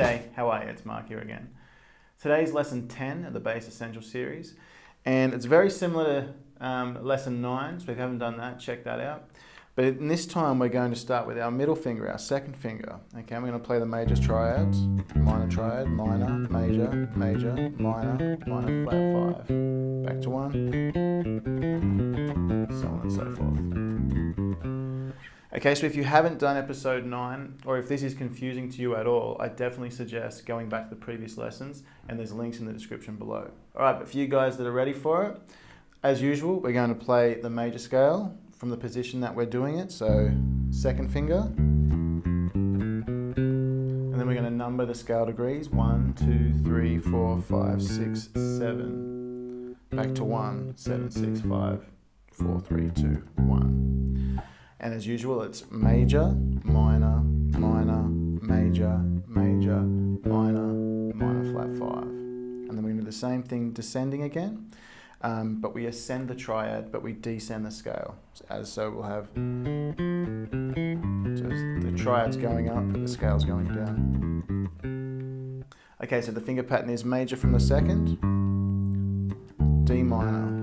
G'day, how are you? It's Mark here again. Today's lesson 10 of the Bass Essential series, and it's very similar to lesson 9, so if you haven't done that, check that out. But in this time we're going to start with our middle finger, our second finger. Okay, we're going to play the major triads, minor triad, minor, major, major, minor, minor, flat 5, back to 1, so on and so forth. Okay, so if you haven't done episode 9, or if this is confusing to you at all, I definitely suggest going back to the previous lessons, and there's links in the description below. Alright, but for you guys that are ready for it, as usual, we're going to play the major scale from the position that we're doing it, so second finger. And then we're going to number the scale degrees, 1, 2, 3, 4, 5, 6, 7. Back to 1, 7, 6, 5, 4, 3, 2, 1. And as usual, it's major, minor, minor, major, major, minor, minor, flat 5. And then we're going to do the same thing descending again, but we ascend the triad, but we descend the scale. So we'll have just the triad's going up, but the scale's going down. Okay, so the finger pattern is major from the second, D minor.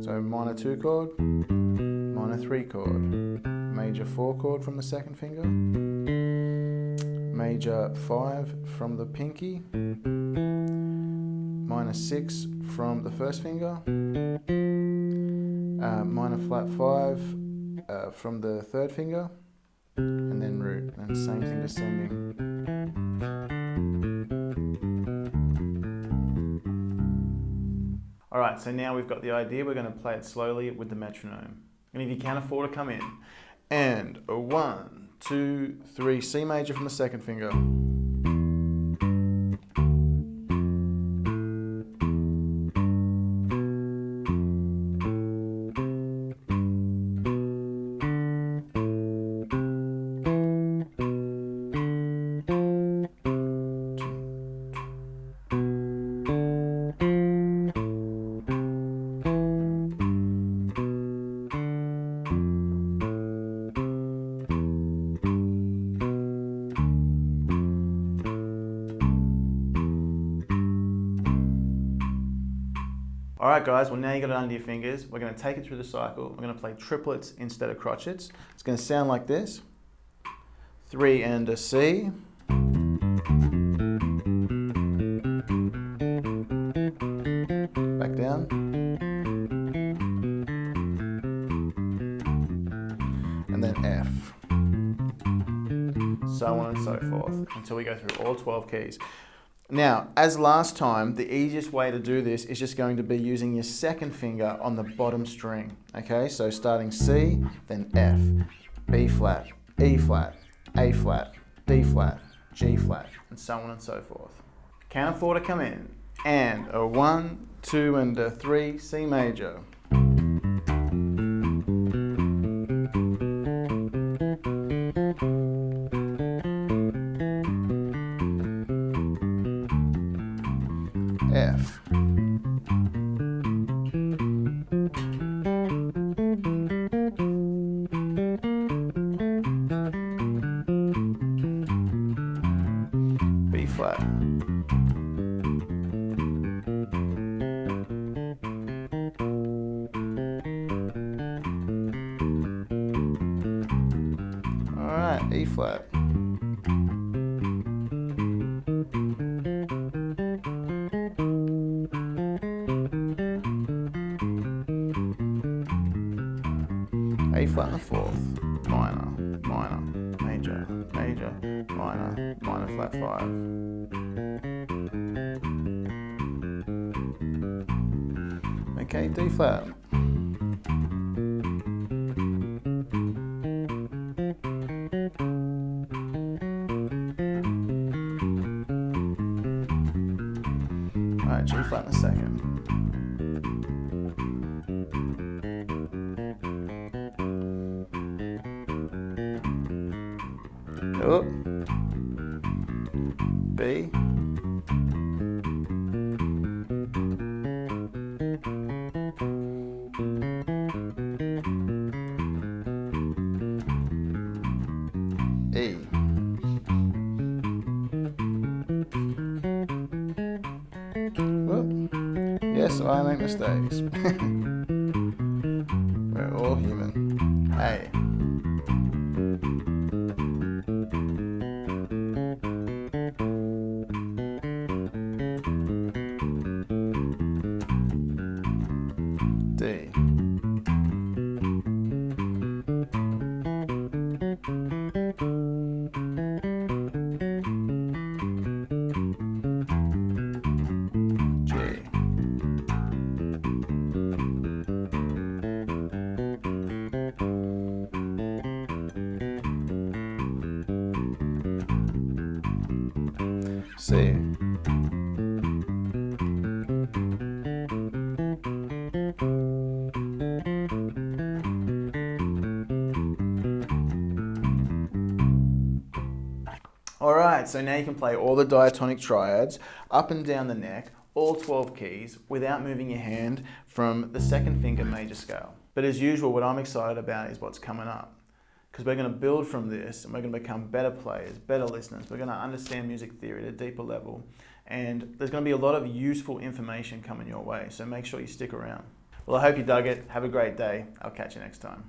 So minor 2 chord, minor 3 chord, major 4 chord from the second finger, major 5 from the pinky, minor 6 from the first finger, minor flat 5 from the third finger, and then root, and same thing descending. Alright, so now we've got the idea, we're going to play it slowly with the metronome. And if you can afford to come in. And a 1, 2, 3, C major from the second finger. Alright guys, well now you got it under your fingers. We're going to take it through the cycle. We're going to play triplets instead of crotchets. It's going to sound like this. 3 and a C. Back down. And then F. So on and so forth until we go through all 12 keys. Now, as last time, the easiest way to do this is just going to be using your second finger on the bottom string. Okay, so starting C, then F, B flat, E flat, A flat, D flat, G flat, and so on and so forth. Can't afford to come in. And a 1, 2, and a 3, C major. F. B flat. All right, E flat. A flat in the fourth, minor, minor, major, major, minor, minor flat 5. Okay, D flat. Alright, G flat in the second. Up, B, E, Yes, I make mistakes. We're all human. A. D. G. C. Alright, so now you can play all the diatonic triads up and down the neck, all 12 keys, without moving your hand from the second finger major scale. But as usual, what I'm excited about is what's coming up. Because we're going to build from this and we're going to become better players, better listeners. We're going to understand music theory at a deeper level. And there's going to be a lot of useful information coming your way, so make sure you stick around. Well, I hope you dug it. Have a great day. I'll catch you next time.